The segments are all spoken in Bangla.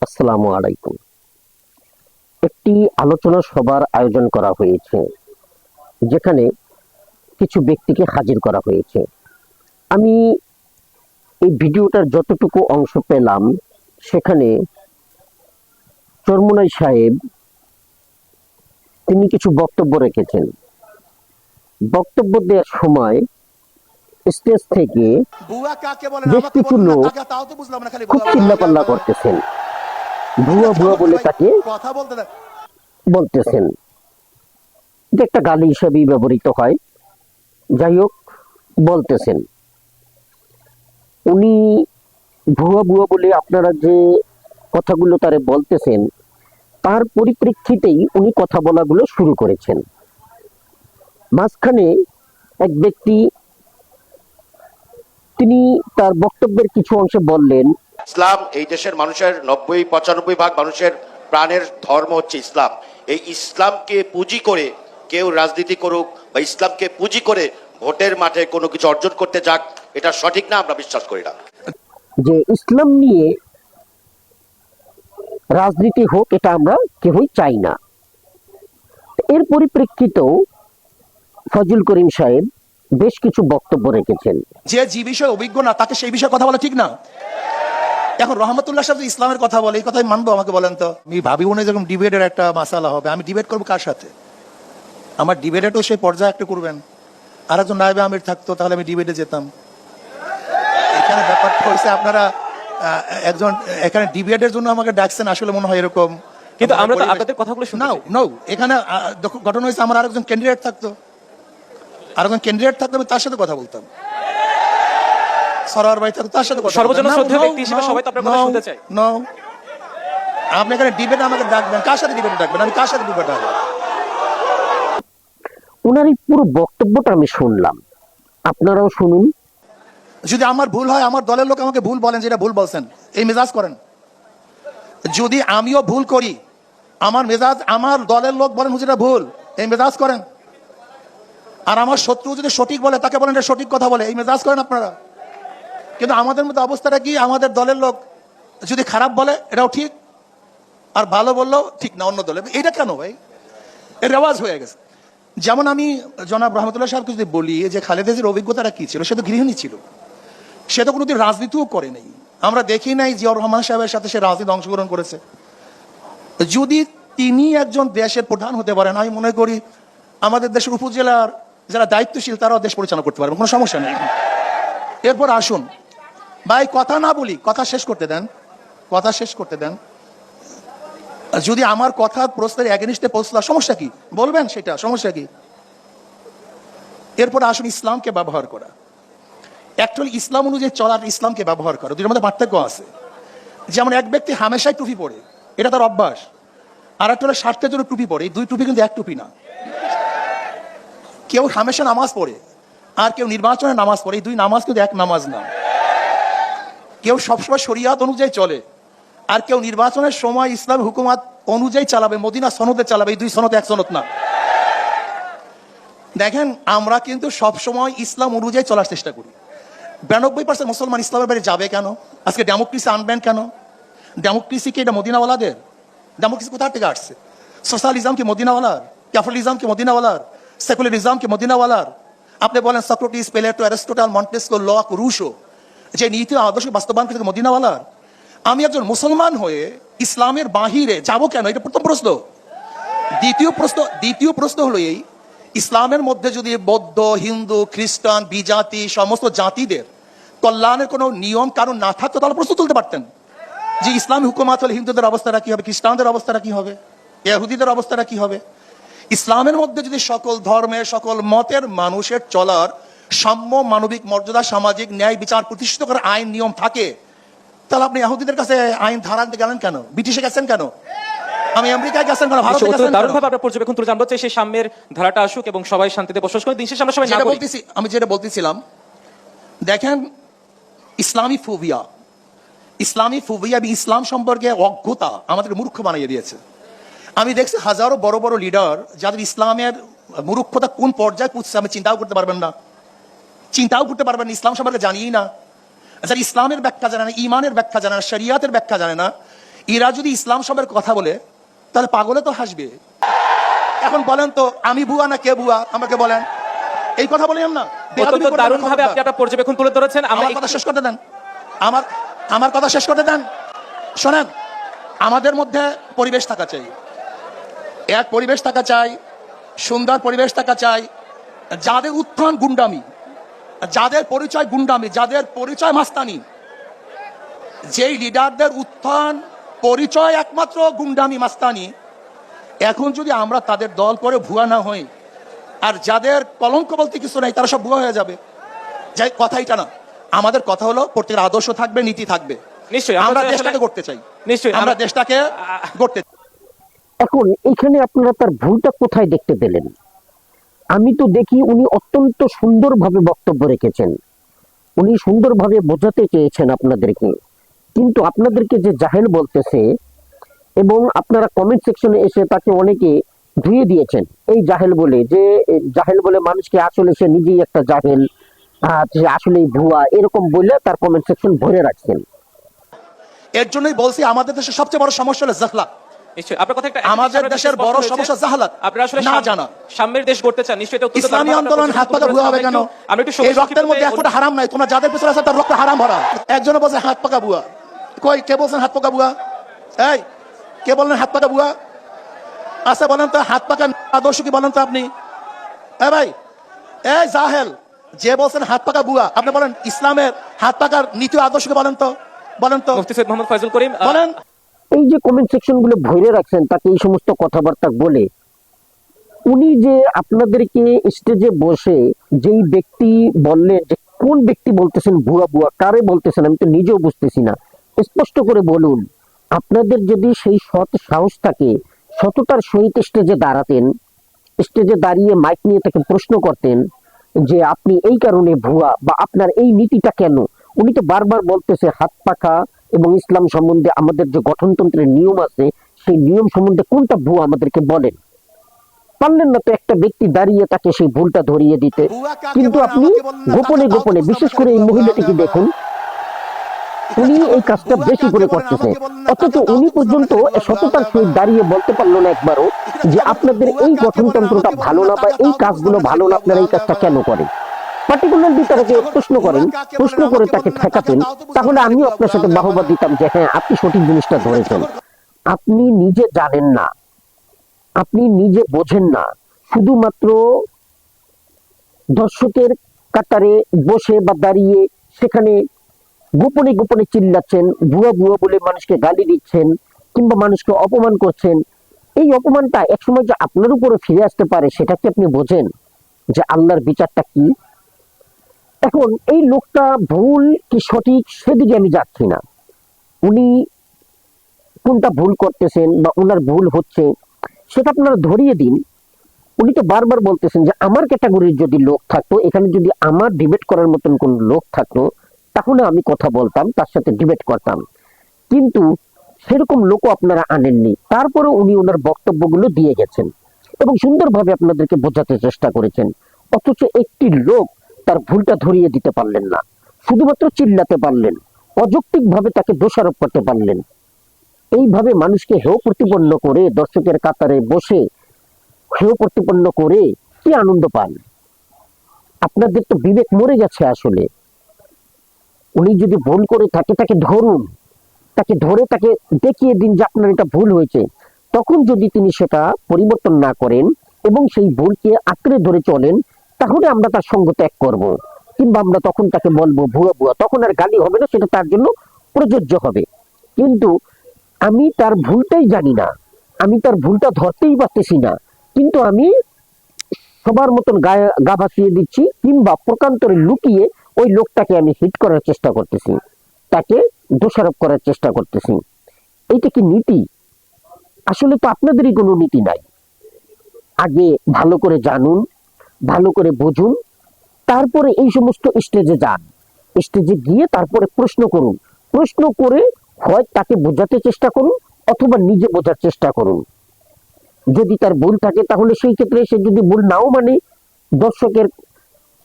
আসসালামু আলাইকুম। একটি আলোচনা সভার আয়োজন করা হয়েছে, যেখানে কিছু ব্যক্তিকে হাজির করা হয়েছে। আমি এই ভিডিওটার যতটুকু অংশ পেলাম, সেখানে চরমোনাই সাহেব তিনি কিছু বক্তব্য রেখেছেন। বক্তব্য দেওয়ার সময় স্টেজ থেকে বেশ কিছু লোক খুব চিল্লাপাল্লা করতেছেন, ভুয়া ভুয়া বলে তাকে বলতেছেন, যে একটা গালি হিসাবেই ব্যবহৃত হয়। যাই হোক, বলতেছেন উনি ভুয়া ভুয়া বলে আপনারা যে কথাগুলো তারে বলতেছেন, তার পরিপ্রেক্ষিতেই উনি কথা বলাগুলো শুরু করেছেন। মাঝখানে এক ব্যক্তি তিনি তার বক্তব্যের কিছু অংশে বললেন, ইসলাম এই দেশের মানুষের 90-95% মানুষের প্রাণের ধর্ম হচ্ছে ইসলাম। এই ইসলামকে পুঁজি করে কেউ রাজনীতি করুক বা ইসলামকে পুঁজি করে ভোটের মাঠে কোনো কিছু অর্জন করতে যাক, এটা সঠিক না, আমরা বিশ্বাস করি না। যে ইসলাম নিয়ে রাজনীতি হোক, এটা আমরা কেউই চাই না। এর পরিপ্রেক্ষিতেও ফজল করিম সাহেব বেশ কিছু বক্তব্য রেখেছেন। যে বিষয়ে অভিজ্ঞ না তাকে সেই বিষয়ে কথা বলা ঠিক না। এখন রহমতুল্লাহ সাহেব ইসলামের কথা বলে, এই কথাই মানবো? আমাকে বলেন তো। আমি ভাবি মনে যখন ডিবেটের একটা মাসালা হবে, আমি ডিবেট করবো কার সাথে? আমার ডিবেটেও সেই পর্যায়ে একটা করবেন। আর একজন নায়েবে আমির থাকতো, তাহলে আমি ডিবেটে যেতাম। এখানে ব্যাপারটা হয়েছে, আপনারা একজন এখানে ডিবেটের জন্য আমাকে ডাকছেন, আসলে মনে হয় এরকম। কিন্তু আমরা তো আপনাদের কথাগুলো শুনতে চাই। নাও এখানে ঘটনা হয়েছে, আমার আরেকজন ক্যান্ডিডেট থাকতো, আরেকজন ক্যান্ডিডেট থাকতো, আমি তার সাথে কথা বলতাম। সরোয়ার ভাই থাকতো, তার সাথে কথা সর্বজন শ্রদ্ধেয় ব্যক্তি হিসেবে সবাই তো আপনার কথা শুনতে চায়। আপনি এখানে ডিবেটে আমাকে ডাকবেন, কার সাথে ডিবেটে ডাকবেন? আমি কার সাথে ডিবেট ডাকবো? ওনার এই পুরো বক্তব্যটা আমি শুনলাম, আপনারাও শুনুন। যদি আমার ভুল হয়, আমার দলের লোক আমাকে ভুল বলেন, যেটা ভুল বলছেন, এই মেজাজ করেন। যদি আমিও ভুল করি, আমার মেজাজ, আমার দলের লোক বলেন হুজুরা ভুল, এই মেজাজ করেন। আর আমার শত্রু যদি সঠিক বলে, তাকে বলেন এটা সঠিক কথা বলে, এই মেজাজ করেন আপনারা। কিন্তু আমাদের মধ্যে অবস্থাটা কি? আমাদের দলের লোক যদি খারাপ বলে এটাও ঠিক, আর ভালো বললেও ঠিক না অন্য দলে। এটা কেন ভাই? এর রেওয়াজ হয়ে গেছে। যেমন আমি জনাব রহমতুল্লাহ সাহেবকে যদি বলি যে খালেদা জিয়ার অভিজ্ঞতাটা কি ছিল, সে তো গৃহিণী ছিল, সে তো কোনোদিন রাজনীতিও করে নাই। আমরা দেখি নাই জিয়াউর রহমান সাহেবের সাথে সে রাজনীতি অংশগ্রহণ করেছে। যদি তিনি একজন দেশের প্রধান হতে পারেন, আমি মনে করি আমাদের দেশের উপজেলার যারা দায়িত্বশীল তারাও দেশ পরিচালনা করতে পারবেন, কোনো সমস্যা নেই। এরপর আসুন ভাই, কথা না বলি, কথা শেষ করতে দেন, কথা শেষ করতে দেন। যদি আমার কথা প্রশ্নের এগেনিস্টে পৌঁছলা, সমস্যা কি বলবেন, সেটা সমস্যা কি? এরপর আসুন ইসলামকে ব্যবহার করা। অ্যাকচুয়ালি ইসলাম অনুযায়ী চলার, ইসলামকে ব্যবহার করা, দুটোর মধ্যে পার্থক্য আছে। যেমন এক ব্যক্তি হামেশাই টুপি পরে, এটা তার অভ্যাস। আর একটা হলো স্বার্থের জন্য টুপি পরে, এই দুই টুপি কিন্তু এক টুপি না। কেউ হামেশা নামাজ পড়ে আর কেউ নির্বাচনে নামাজ পড়ে, এই দুই নামাজ কিন্তু এক নামাজ না। কেউ সবসময় শরিয়াত অনুযায়ী চলে আর কেউ নির্বাচনের সময় ইসলাম হুকুমাত অনুযায়ী চালাবে, মদিনা সনদে চালাবে, এই দুই সনদ এক সনদ না। দেখেন, আমরা কিন্তু সবসময় ইসলাম অনুযায়ী চলার চেষ্টা করি। 92% মুসলমান ইসলামের বাইরে যাবে কেন? আজকে ডেমোক্রেসি আনবেন কেন? ডেমোক্রেসি কি এটা মদিনাওয়ালাদের? ডেমোক্রেসি কোথা থেকে আসছে? সোশ্যালিজম কি মদিনাওয়ালার? ক্যাপিটালিজম কি মদিনাওয়ালার? সেকুলারিজম কি মদিনাওয়ালার? আপনি বলেন Socrates, Plato, Aristotle, Montesquieu, Locke, Rousseau যে নীতি আদর্শ বাস্তবায়ন করে মদিনাওয়ালার। আমি একজন মুসলমান হয়ে ইসলামের বাহিরে যাব কেন? এটা প্রথম প্রশ্ন। দ্বিতীয় প্রশ্ন হলো এই, ইসলামের মধ্যে যদি বৌদ্ধ, হিন্দু, খ্রিস্টান, বিজাতি সমস্ত জাতিদের কল্যাণের কোনো নিয়ম কারণ না থাকতো, তাহলে প্রশ্ন তুলতে পারতেন যে ইসলামী হুকুমাত হলে হিন্দুদের অবস্থাটা কি হবে, খ্রিস্টানদের অবস্থাটা কি হবে, ইহুদিদের অবস্থাটা কি হবে। ইসলামের মধ্যে যদি সকল ধর্মের, সকল মতের মানুষের চলার সাম্য, মানবিক মর্যাদা, সামাজিক ন্যায় বিচার প্রতিষ্ঠিত করার আইন নিয়ম থাকে, তাহলে আপনি ইহুদিদের কাছে আইন ধারা আনতে গেলেন কেন? ব্রিটিশে গেছেন কেন? আমি আমেরিকায় গেছেন কেন? ভারতে গেছেন কেন? দারুণভাবে আমরা পর্যবেক্ষণ করে জানতে চাই সেই সাম্যের ধারাটা আসুক এবং সবাই শান্তিতে বসবাস করে, দিন শেষে আমরা সবাই না বলি। আমি যেটা বলতেছিলাম, দেখেন, ইসলামী ফোবিয়া এবং ইসলাম সম্পর্কে অজ্ঞতা আমাদের মূর্খ বানিয়ে দিয়েছে। আমি দেখছি হাজারো বড় বড় লিডার যাদের ইসলামের মূর্খতা কোন পর্যায়ে পুঁছছে আমি চিন্তাও করতে পারবেন না, ইসলাম সম্পর্কে জানিই না। যারা ইসলামের ব্যাখ্যা জানে না, ইমানের ব্যাখ্যা জানে না, শরিয়াতের ব্যাখ্যা জানে না, এরা যদি ইসলাম সবের কথা বলে তাহলে পাগলে তো হাসবে। এখন বলেন তো আমি বুয়া না কে বুয়া আমাকে বলেন, এই কথা বলেন না। অত্যন্ত দারুণ ভাবে আপনি একটা পর্যবেক্ষণ তুলে ধরেছেন। আমার কথা শেষ করতে দেন, আমার কথা শেষ করতে দেন। শোনেন, আমাদের মধ্যে পরিবেশ থাকা চাই, এক পরিবেশ থাকা চাই, সুন্দর পরিবেশ থাকা চাই। যাদের উত্থান গুন্ডামি, যাদের পরিচয় গুন্ডামি, যাদের পরিচয় মাস্তানি, যেই লিডারদের উত্থান পরিচয় একমাত্র গুন্ডামি মাস্তানি, এখন যদি আমরা তাদের দল করে ভুয়া না হই, আর যাদের কলঙ্ক বলতে কিছু নাই তারা সব ভুয়া হয়ে যাবে। যাই কথা এটা না, আমাদের কথা হলো প্রত্যেকের আদর্শ থাকবে, নীতি থাকবে। নিশ্চয়ই আমরা দেশটাকে করতে চাই, নিশ্চয়ই আমরা দেশটাকে করতে। এখন এখানে আপনারা তার ভুলটা কোথায় দেখতে পেলেন? আমি তো দেখি উনি অত্যন্ত সুন্দরভাবে বক্তব্য রেখেছেন, উনি সুন্দরভাবে বোঝাতে চেয়েছেন আপনাদেরকে, কিন্তু আপনাদেরকে যে জাহেল বলতেছে এবং আপনারা কমেন্ট সেকশনে এসে তাকে অনেকে ধুয়ে দিয়েছেন এই জাহেল বলে, যে জাহেল বলে মানুষকে, আসলে সে নিজেই একটা জাহেল, সে আসলেই ভুয়া, এরকম বলে তার কমেন্ট সেকশন ভরে রাখছেন। এর জন্যই বলছি আমাদের দেশের সবচেয়ে বড় সমস্যা হলো জাহলাত। নিশ্চয়ই আপনার কথা একটা, আমাদের দেশের বড় সমস্যা জাহালাত, আপনারা আসলে না জানা। সাম্যের দেশ গড়তে চান, নিশ্চয়ই এটা ইসলামী আন্দোলন হাত পাকা বুয়া হবে কেন? আমরা একটু এই রক্তের মধ্যে এক ফোঁটা হারাম নাই, তোমরা যাদের পিছনে আছে তার রক্ত হারাম ভরা। একজনে বলছে হাত পাকা বুয়া, কই কে বলছেন হাত পাকা বুয়া? এই কে বললেন হাত পাকা বুয়া? আচ্ছা বলেন তো হাত পাকা আদর্শ কি বলেন তো আপনি? এ ভাই, এই জাহেল যে বলছেন হাত পাকা বুয়া, আপনি বলেন ইসলামের হাত পাকার নীতি আদর্শ কি বলেন তো, বলেন তো। মুফতি সৈয়দ মোহাম্মদ ফয়জুল করিম বলেন। এই যে কমেন্ট সেকশন গুলো ভরে রাখছেন তাকে এই সমস্ত কথাবার্তা বলে, উনি যে আপনাদেরকে স্টেজে বসে যেই ব্যক্তি বললেন, যে কোন ব্যক্তি বলতেছেন ভুয়া ভুয়া, কারে বলতেছেন আমি তো নিজেও বুঝতেছি না, স্পষ্ট করে বলুন। আপনাদের যদি সেই সৎ সাহস থাকে, সততার সহিত স্টেজে দাঁড়াতেন, স্টেজে দাঁড়িয়ে মাইক নিয়ে তাকে প্রশ্ন করতেন যে আপনি এই কারণে ভুয়া, বা আপনার এই নীতিটা কেন। উনি তো বারবার বলতেছে হাত পাখা এবং ইসলাম সম্বন্ধে আমাদের যে গঠনতন্ত্রের নিয়ম আছে সেই নিয়ম সম্বন্ধে কোনটা ভুয়া আমাদেরকে বলেন। পারলেন না তো একটা ব্যক্তি দাঁড়িয়ে তাকে সেই ভুলটা ধরিয়ে দিতে, কিন্তু আপনি গোপনে গোপনে, বিশেষ করে এই মহিলাটিকে দেখুন, উনি এই কাজটা বেশি করে করতেছে, অথচ উনি পর্যন্ত সততার সহিত দাঁড়িয়ে বলতে পারলো না একবারও যে আপনাদের এই গঠনতন্ত্রটা ভালো না, বা এই কাজগুলো ভালো না, আপনারা এই কাজটা কেন করেন। পার্টিকুলারলি তাকে প্রশ্ন করেন, প্রশ্ন করে তাকে ঠেকাতেন, তাহলে আমিও আপনার সাথে বাহবা দিতাম যে হ্যাঁ আপনি সঠিক জিনিসটা ধরেছেন। আপনি নিজে জানেন না, আপনি নিজে বোঝেন না, শুধুমাত্র দর্শকের কাতারে বসে বা দাঁড়িয়ে সেখানে গোপনে গোপনে চিল্লাচ্ছেন, ভুয়া ভুয়া বলে মানুষকে গালি দিচ্ছেন কিংবা মানুষকে অপমান করছেন। এই অপমানটা একসময় যে আপনার উপরে ফিরে আসতে পারে সেটা কি আপনি বোঝেন, যে আল্লাহর বিচারটা কি? এখন এই লোকটা ভুল কি সঠিক সেদিকে আমি যাচ্ছি না, উনি কোনটা ভুল করতেছেন বা ওনার ভুল হচ্ছে সেটা আপনারা ধরিয়ে দিন। উনি তো বারবার বলতেছেন যে আমার ক্যাটাগরির যদি লোক থাকতো, এখানে যদি আমার ডিবেট করার মতন কোন লোক থাকতো তাহলে আমি কথা বলতাম, তার সাথে ডিবেট করতাম, কিন্তু সেরকম লোকও আপনারা আনেননি। তারপরে উনি ওনার বক্তব্যগুলো দিয়ে গেছেন এবং সুন্দরভাবে আপনাদেরকে বোঝাতে চেষ্টা করেছেন, অথচ একটি লোক তার ভুলটা ধরিয়ে দিতে পারলেন না, শুধুমাত্র চিল্লাতে পারলেন, অযৌক্তিক ভাবে তাকে দোষারোপ করতে পারলেন। এইভাবে মানুষকে হেয় প্রতিপন্ন করে দর্শকের কাতারে বসে হেয় প্রতিপন্ন করে কি আনন্দ পান? আপনাদের তো বিবেক মরে গেছে আসলে। উনি যদি ভুল করে থাকে তাকে ধরুন, তাকে ধরে তাকে দেখিয়ে দিন যে আপনার এটা ভুল হয়েছে। তখন যদি তিনি সেটা পরিবর্তন না করেন এবং সেই ভুলকে আঁকড়ে ধরে চলেন, তাহলে আমরা তার সঙ্গ ত্যাগ করব, কিংবা আমরা তখন তাকে বলবো ভুয়া ভুয়া, তখন আর গালি হবে না, সেটা তার জন্য প্রযোজ্য হবে। কিন্তু আমি তার ভুলটাই জানি না, আমি তার ভুলটা ধরতেই পারতেছি না, কিন্তু আমি সবার মতন গা ভাসিয়ে দিচ্ছি কিংবা প্রকান্তরে লুকিয়ে ওই লোকটাকে আমি হিট করার চেষ্টা করতেছি, তাকে দোষারোপ করার চেষ্টা করতেছি। এইটা কি নীতি? আসলে তো আপনাদেরই কোনো নীতি নাই। আগে ভালো করে জানুন, ভালো করে বুঝুন, তারপরে এই সমস্ত স্টেজে যান, স্টেজে গিয়ে তারপরে প্রশ্ন করুন, প্রশ্ন করে হয় তাকে বোঝাতে চেষ্টা করুন অথবা নিজে বোঝার চেষ্টা করুন। যদি তার ভুল থাকে তাহলে সেই ক্ষেত্রে সে যদি ভুল নাও মানে,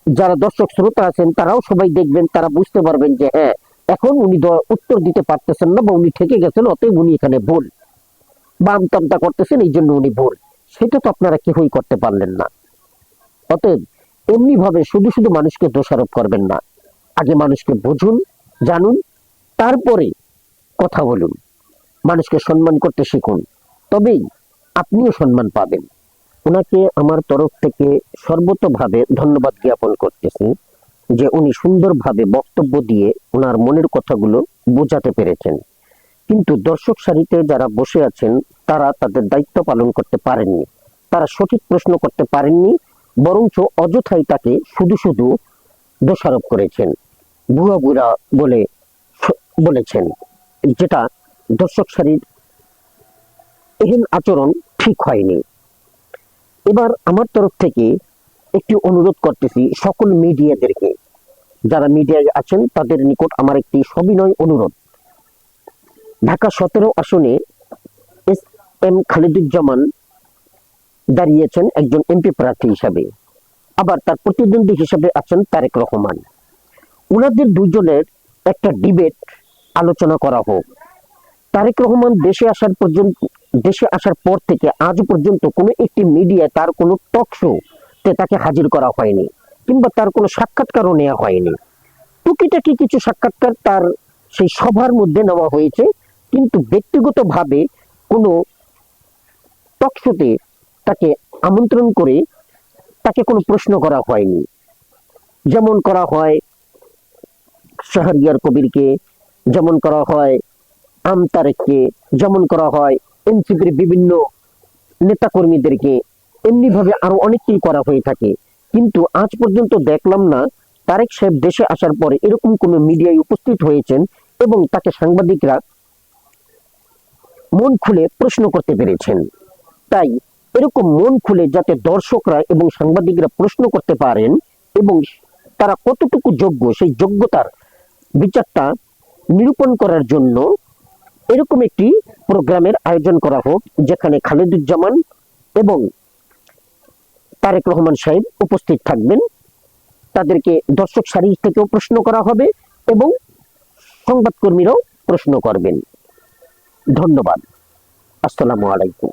যারা দর্শক শ্রোতা আছেন তারাও সবাই দেখবেন, তারা বুঝতে পারবেন যে হ্যাঁ এখন উনি উত্তর দিতে পারতেছেন না বা উনি ঠেকে গেছেন, অতএব উনি এখানে ভুল, বাম তামতা করতেছেন, এই জন্য উনি ভুল। সেটা তো আপনারা কেউই করতে পারলেন না। অতএব এমনি ভাবে শুধু শুধু মানুষকে দোষারোপ করবেন না। আগে মানুষকে বুঝুন, জানুন, তারপরে কথা বলুন। মানুষকে সম্মান করতে শিখুন, তবেই আপনিও সম্মান পাবেন। ওনাকে আমার তরফ থেকে সর্বতভাবে ধন্যবাদ জ্ঞাপন করতেছি যে উনি সুন্দরভাবে বক্তব্য দিয়ে ওনার মনের কথাগুলো বোঝাতে পেরেছেন। কিন্তু দর্শক সারিতে যারা বসে আছেন তারা তাদের দায়িত্ব পালন করতে পারেননি, তারা সঠিক প্রশ্ন করতে পারেননি, বরঞ্চ অযথাই তাকে শুধু শুধু দোষারোপ করেছেন, বুড়া বুড়া বলে বলেছেন, যেটা দর্শক সারির এহেন আচরণ ঠিক হয়নি। এবার আমার তরফ থেকে একটি অনুরোধ করতেছি সকল মিডিয়াদেরকে, যারা মিডিয়ায় আছেন তাদের নিকট আমার একটি সবিনয় অনুরোধ। ঢাকা 17 আসনে এস এম খালেদুজ্জামান দাঁড়িয়েছেন একজন এমপি প্রার্থী হিসাবে, আবার তার প্রতিদ্বন্দ্বী হিসাবে আছেন তারেক রহমান। উনাদের দুজনের একটা ডিবেট আলোচনা করা হোক। তারেক রহমান দেশে আসার পর থেকে আজ পর্যন্ত কোনো একটি মিডিয়ায় তার কোনো টক শো তে তাকে হাজির করা হয়নি, কিংবা তার কোনো সাক্ষাৎকারও নেওয়া হয়নি। টুকিটাকি কিছু সাক্ষাৎকার তার সেই সভার মধ্যে নেওয়া হয়েছে, কিন্তু ব্যক্তিগতভাবে কোনো টক শোতে তাকে আমন্ত্রণ করে তাকে কোনো প্রশ্ন করা হয়নি। যেমন করা হয় শাহরিয়ার কবিরকে, যেমন করা হয় আমতারেককে, যেমন করা হয় এনসিপির বিভিন্ন নেতাকর্মীদেরকে, এমনি ভাবে আরো অনেককেই করা হয়ে থাকে। কিন্তু আজ পর্যন্ত দেখলাম না তারেক সাহেব দেশে আসার পরে এরকম কোন মিডিয়ায় উপস্থিত হয়েছেন এবং তাকে সাংবাদিকরা মন খুলে প্রশ্ন করতে পেরেছেন। তাই এরকম মন খুলে যাতে দর্শকরা এবং সাংবাদিকরা প্রশ্ন করতে পারেন এবং তারা কতটুকু যোগ্য সেই যোগ্যতার বিচারটা নিরূপণ করার জন্য এরকম একটি প্রোগ্রামের আয়োজন করা হোক, যেখানে খালেদুজ্জামান এবং তারেক রহমান সাহেব উপস্থিত থাকবেন। তাদেরকে দর্শক সারি থেকেও প্রশ্ন করা হবে এবং সংবাদকর্মীরাও প্রশ্ন করবেন। ধন্যবাদ। আসসালামু আলাইকুম।